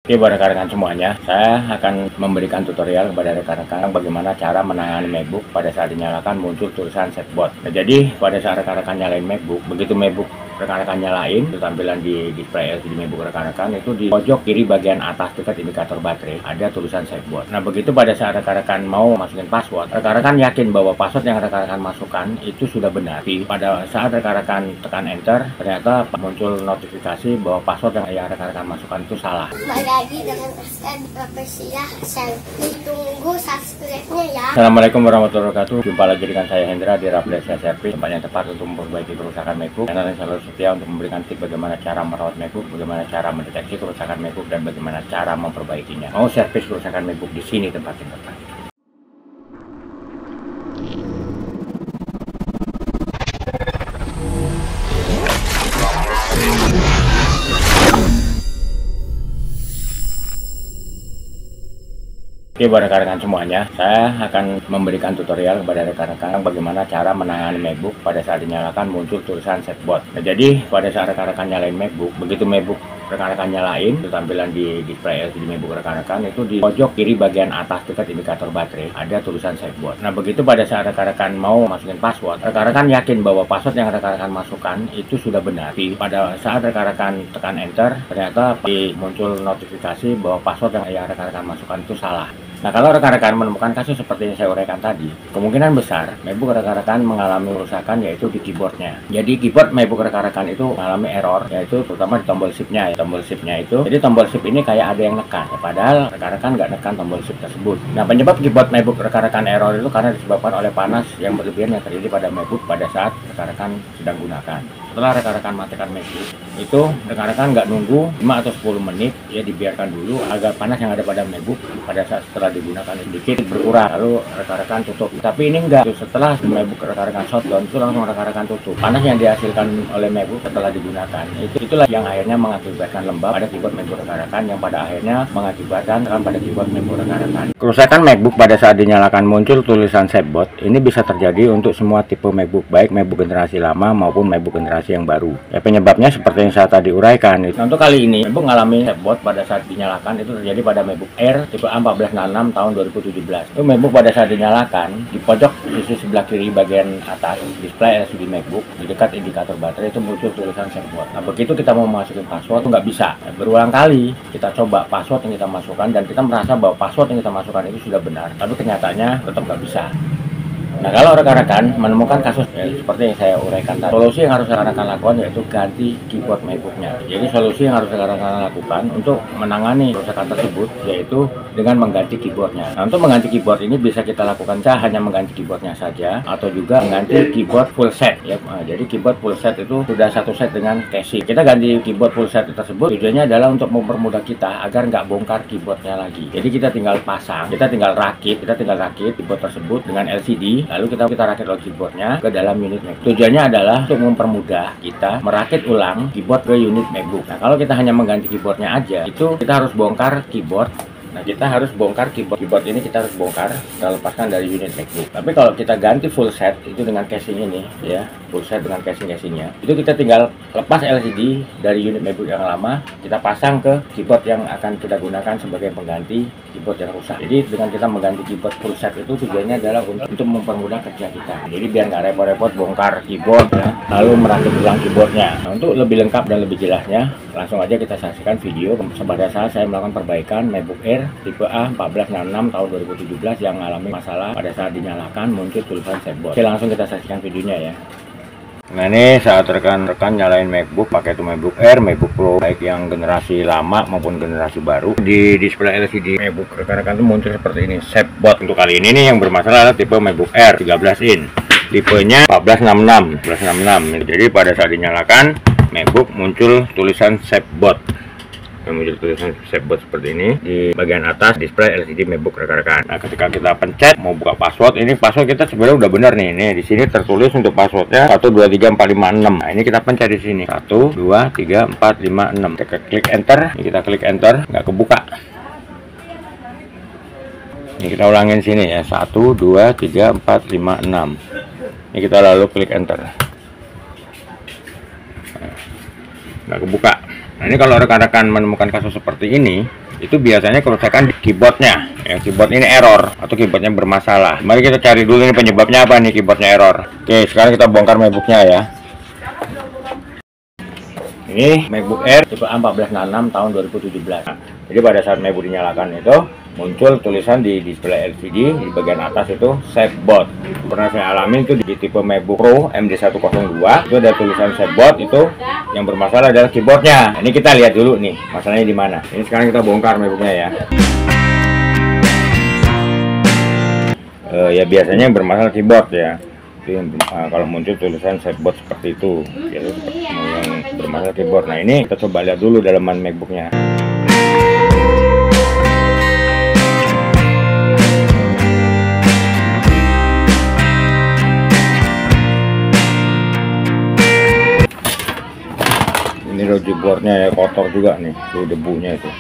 Oke, buat rekan-rekan semuanya, saya akan memberikan tutorial kepada rekan-rekan bagaimana cara menangani MacBook pada saat dinyalakan muncul tulisan setboard. Nah, jadi pada saat rekan-rekan nyalain MacBook, begitu MacBook rekan-rekan nyalain, itu tampilan di display LCD MacBook rekan-rekan itu di pojok kiri bagian atas dekat indikator baterai ada tulisan setboard. Nah, begitu pada saat rekan-rekan mau masukin password, rekan-rekan yakin bahwa password yang rekan-rekan masukkan itu sudah benar. Pada saat rekan-rekan tekan enter, ternyata muncul notifikasi bahwa password yang rekan-rekan masukkan itu salah. Lagi dengan SN Profesia Selfie, tunggu subscribe-nya ya. Assalamualaikum warahmatullahi wabarakatuh. Jumpa lagi dengan saya Hendra di Rafflesia Service, tempat yang tepat untuk memperbaiki kerusakan MacBook. Channel yang selalu setia untuk memberikan tips bagaimana cara merawat MacBook, bagaimana cara mendeteksi kerusakan MacBook, dan bagaimana cara memperbaikinya. Mau servis kerusakan MacBook, di sini tempat yang tepat. Oke, buat rekan-rekan semuanya, saya akan memberikan tutorial kepada rekan-rekan bagaimana cara menangani MacBook pada saat dinyalakan muncul tulisan setboard. Nah, jadi pada saat rekan-rekan nyalain MacBook, begitu MacBook rekan-rekan nyalain, itu tampilan di display LCD MacBook rekan-rekan itu di pojok kiri bagian atas dekat indikator baterai ada tulisan setboard. Nah, begitu pada saat rekan-rekan mau masukin password, rekan-rekan yakin bahwa password yang rekan-rekan masukkan itu sudah benar. Pada saat rekan-rekan tekan enter, ternyata muncul notifikasi bahwa password yang rekan-rekan masukkan itu salah. Nah, kalau rekan-rekan menemukan kasus seperti yang saya uraikan tadi, kemungkinan besar MacBook rekan-rekan mengalami kerusakan yaitu di keyboardnya. Jadi keyboard MacBook rekan-rekan itu mengalami error, yaitu terutama di tombol shift-nya. Tombol shift-nya itu, jadi tombol shift ini kayak ada yang nekan, padahal rekan-rekan nggak nekan tombol shift tersebut. Nah, penyebab keyboard MacBook rekan-rekan error itu karena disebabkan oleh panas yang berlebihan yang terjadi pada MacBook pada saat rekan-rekan sedang gunakan. Setelah rekan-rekan matikan MacBook, itu rekan-rekan nggak nunggu 5 atau 10 menit, ya dibiarkan dulu agar panas yang ada pada MacBook pada saat setelah digunakan sedikit berkurang, lalu rekan-rekan tutup. Tapi ini enggak, setelah MacBook rekan-rekan shutdown itu langsung rekan-rekan tutup. Panas yang dihasilkan oleh MacBook setelah digunakan itulah yang akhirnya mengakibatkan lembab pada keyboard MacBook rekan-rekan, yang pada akhirnya mengakibatkan pada keyboard MacBook rekan-rekan. Kerusakan MacBook pada saat dinyalakan muncul tulisan setboard ini bisa terjadi untuk semua tipe MacBook, baik MacBook generasi lama maupun MacBook generasi yang baru. Ya, penyebabnya seperti yang saya tadi uraikan. Nah, untuk kali ini MacBook mengalami setboard pada saat dinyalakan itu terjadi pada MacBook Air tipe A1466 tahun 2017. Itu MacBook pada saat dinyalakan di pojok sisi sebelah kiri bagian atas display LCD MacBook di dekat indikator baterai itu muncul tulisan setboard. Nah, begitu kita mau masukin password itu nggak bisa. Berulang kali kita coba password yang kita masukkan dan kita merasa bahwa password yang kita masukkan itu sudah benar, tapi kenyataannya tetap nggak bisa. Nah, kalau rekan-rekan menemukan kasus seperti yang saya uraikan tadi, solusi yang harus rekan-rekan lakukan yaitu ganti keyboard MacBooknya. Jadi solusi yang harus rekan-rekan lakukan untuk menangani kerusakan tersebut yaitu dengan mengganti keyboardnya. Nah, untuk mengganti keyboard ini bisa kita lakukan hanya mengganti keyboardnya saja atau juga mengganti keyboard full set. Ya, jadi keyboard full set itu sudah satu set dengan casing. Kita ganti keyboard full set tersebut tujuannya adalah untuk mempermudah kita agar nggak bongkar keyboardnya lagi. Jadi kita tinggal pasang, kita tinggal rakit keyboard tersebut dengan LCD. Lalu kita rakit keyboardnya ke dalam unit MacBook. Tujuannya adalah untuk mempermudah kita merakit ulang keyboard ke unit MacBook. Nah, kalau kita hanya mengganti keyboardnya aja, itu kita harus bongkar keyboard. Nah, kita harus bongkar keyboard ini, kita harus bongkar, kita lepaskan dari unit MacBook. Tapi kalau kita ganti full set itu dengan casing ini, ya, full set dengan casing-casingnya, itu kita tinggal lepas LCD dari unit MacBook yang lama, kita pasang ke keyboard yang akan kita gunakan sebagai pengganti keyboard yang rusak. Jadi dengan kita mengganti keyboard full set itu tujuannya adalah untuk mempermudah kerja kita. Jadi biar nggak repot-repot bongkar keyboard, ya, lalu merakit ulang keyboardnya. Nah, untuk lebih lengkap dan lebih jelasnya, langsung aja kita saksikan video pada saat saya melakukan perbaikan MacBook Air tipe A1466 tahun 2017 yang mengalami masalah pada saat dinyalakan muncul tulisan setboard. Oke, langsung kita saksikan videonya ya. Nah, ini saat rekan-rekan nyalain MacBook pakai itu MacBook Air, MacBook Pro, baik yang generasi lama maupun generasi baru, di display LCD MacBook rekan-rekan itu muncul seperti ini, setboard. Untuk kali ini nih yang bermasalah adalah tipe MacBook Air 13 in, tipenya 1466. Jadi pada saat dinyalakan MacBook muncul tulisan setboard. Muncul tulisan setboard seperti ini di bagian atas display LCD MacBook rekan-rekan. Nah, ketika kita pencet mau buka password, ini password kita sebenarnya udah benar nih. Ini di sini tertulis untuk passwordnya 123456. Nah, ini kita pencet di sini 123456. Kita klik enter. Ini kita klik enter, nggak kebuka. Ini kita ulangin sini ya, 123456. Ini kita lalu klik enter. Nggak kebuka. Nah, ini kalau rekan-rekan menemukan kasus seperti ini, itu biasanya kerusakan di keyboardnya. Ya, keyboard ini error atau keyboardnya bermasalah. Mari kita cari dulu ini penyebabnya apa nih keyboardnya error. Oke, sekarang kita bongkar MacBooknya ya. Ini MacBook Air tipe A1466 tahun 2017. Nah, jadi pada saat MacBook dinyalakan itu muncul tulisan di display LCD di bagian atas itu setboard. Pernah saya alami itu di tipe MacBook Pro MD102 itu ada tulisan setboard, itu yang bermasalah adalah keyboardnya. Ini kita lihat dulu nih masalahnya di mana. Ini sekarang kita bongkar MacBooknya ya. Ya biasanya yang bermasalah keyboard ya. Kalau muncul tulisan setboard seperti itu ya, yang bermasalah keyboard. Nah ini kita coba lihat dulu dalaman MacBooknya. Ini logic boardnya ya, kotor juga nih, tuh debunya itu.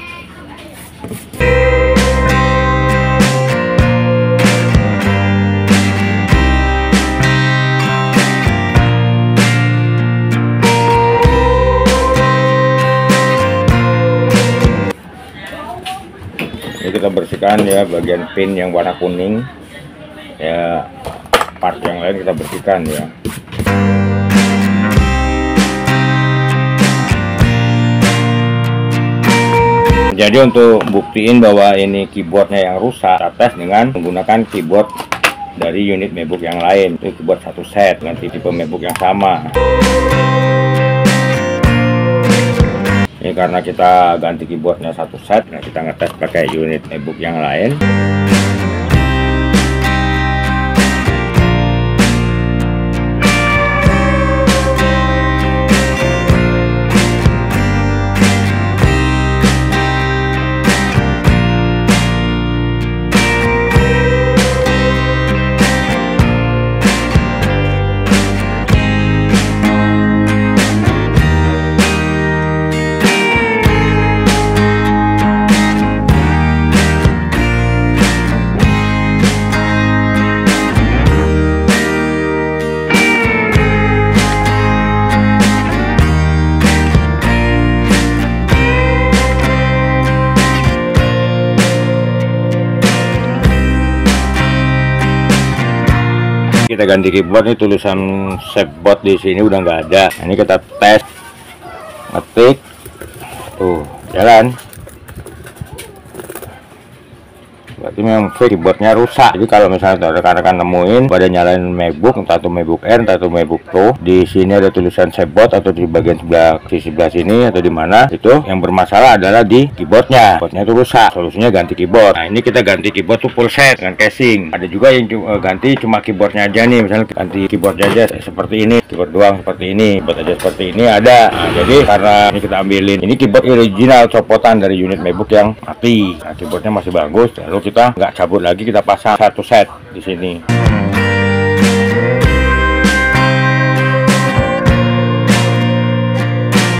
Ini kita bersihkan ya bagian pin yang warna kuning ya, part yang lain kita bersihkan ya. Jadi untuk buktiin bahwa ini keyboardnya yang rusak, kita tes dengan menggunakan keyboard dari unit MacBook yang lain. Itu keyboard satu set dengan tipe MacBook yang sama. Ini karena kita ganti keyboardnya satu set, nah kita ngetes pakai unit MacBook yang lain. Kita ganti keyboard, ini tulisan setboard di sini udah nggak ada. Nah, ini kita tes, ngetik, tuh jalan. Berarti memang keyboardnya rusak. Jadi kalau misalnya rekan-rekan nemuin pada nyalain MacBook, entah itu MacBook Air, entah itu MacBook Pro, di sini ada tulisan setboard atau di bagian sebelah sini atau di mana, itu yang bermasalah adalah di keyboardnya. Keyboardnya itu rusak. Solusinya ganti keyboard. Nah ini kita ganti keyboard tuh full set dengan casing. Ada juga yang ganti cuma keyboardnya aja nih, misalnya ganti keyboardnya aja seperti ini, keyboard doang seperti ini, keyboard aja seperti ini ada. Nah, jadi karena ini kita ambilin, ini keyboard original copotan dari unit MacBook yang mati. Nah, keyboardnya masih bagus. Lalu kita nggak cabut lagi, kita pasang satu set di sini.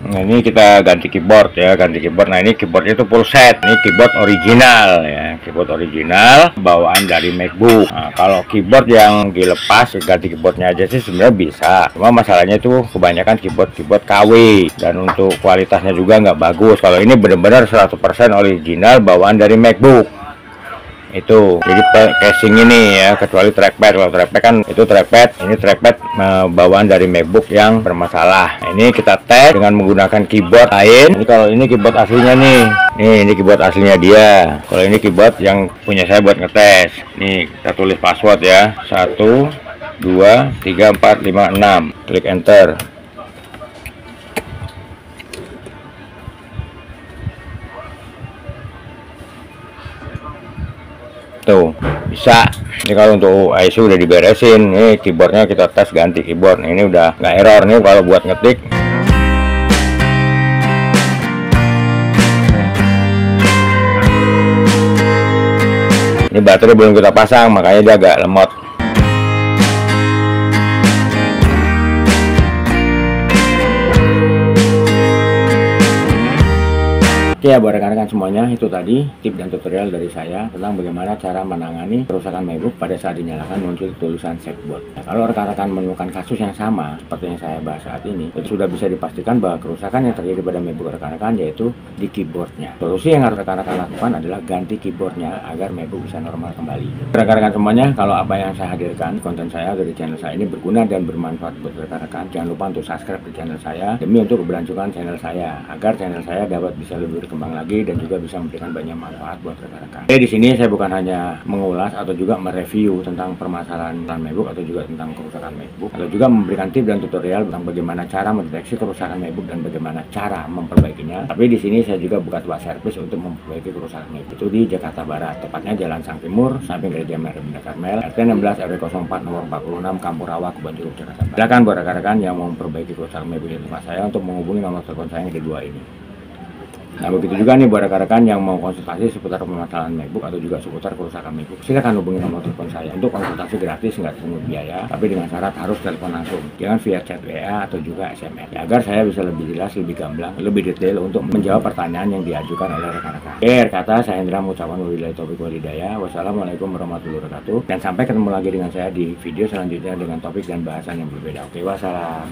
Nah ini kita ganti keyboard ya, ganti keyboard. Nah ini keyboardnya itu full set. Ini keyboard original ya, keyboard original bawaan dari MacBook. Nah, kalau keyboard yang dilepas ganti keyboardnya aja sih sebenarnya bisa. Cuma masalahnya itu kebanyakan keyboard KW dan untuk kualitasnya juga nggak bagus. Kalau ini benar-benar 100% original bawaan dari MacBook. Itu jadi casing ini ya, kecuali trackpad. Kalau trackpad kan itu trackpad, ini trackpad bawaan dari MacBook yang bermasalah. Nah, ini kita tes dengan menggunakan keyboard lain. Ini kalau ini keyboard aslinya nih, ini keyboard aslinya dia. Kalau ini keyboard yang punya saya buat ngetes. Nih kita tulis password ya, 1 2 3 4 5 6, klik enter. Tuh bisa. Ini kalau untuk ISO udah diberesin. Ini keyboardnya kita tes ganti keyboard. Nah, ini udah nggak error nih kalau buat ngetik. Ini baterai belum kita pasang, makanya dia agak lemot. Oke ya buat rekan-rekan semuanya, itu tadi tip dan tutorial dari saya tentang bagaimana cara menangani kerusakan MacBook pada saat dinyalakan muncul tulisan setboard. Nah, kalau rekan-rekan menemukan kasus yang sama seperti yang saya bahas saat ini, itu sudah bisa dipastikan bahwa kerusakan yang terjadi pada MacBook rekan-rekan yaitu di keyboardnya. Solusi yang harus rekan-rekan lakukan adalah ganti keyboardnya agar MacBook bisa normal kembali. Rekan-rekan semuanya, kalau apa yang saya hadirkan, konten saya dari channel saya ini berguna dan bermanfaat buat rekan-rekan, jangan lupa untuk subscribe di channel saya demi untuk keberlangsungan channel saya agar channel saya dapat bisa lebih berkembang lagi dan juga bisa memberikan banyak manfaat buat rekan-rekan. Di sini saya bukan hanya mengulas atau juga mereview tentang permasalahan MacBook atau juga tentang kerusakan MacBook, atau juga memberikan tips dan tutorial tentang bagaimana cara mendeteksi kerusakan MacBook dan bagaimana cara memperbaikinya. Tapi di sini saya juga buka tempat servis untuk memperbaiki kerusakan MacBook. Itu di Jakarta Barat, tepatnya Jalan Sang Timur, samping Gereja Merah Bunda Karmel, RT 16 RW 04 nomor 46 Kampung Rawa, Kebon Jeruk, Jakarta Barat. Silakan buat rekan-rekan yang mau memperbaiki kerusakan MacBook di tempat saya untuk menghubungi nomor telepon saya yang kedua ini. Nah begitu juga nih buat rekan-rekan yang mau konsultasi seputar permasalahan MacBook atau juga seputar kerusakan MacBook, silakan hubungi nomor telepon saya untuk konsultasi gratis, nggak dipungut biaya, tapi dengan syarat harus telepon langsung, jangan via chat WA atau juga SMS, ya, agar saya bisa lebih jelas, lebih gamblang, lebih detail untuk menjawab pertanyaan yang diajukan oleh rekan-rekan. Oke, kata saya Hendra mengucapkan wabillahi taufiq wal hidayah. Wassalamualaikum warahmatullahi wabarakatuh, dan sampai ketemu lagi dengan saya di video selanjutnya dengan topik dan bahasan yang berbeda. Oke, wassalam.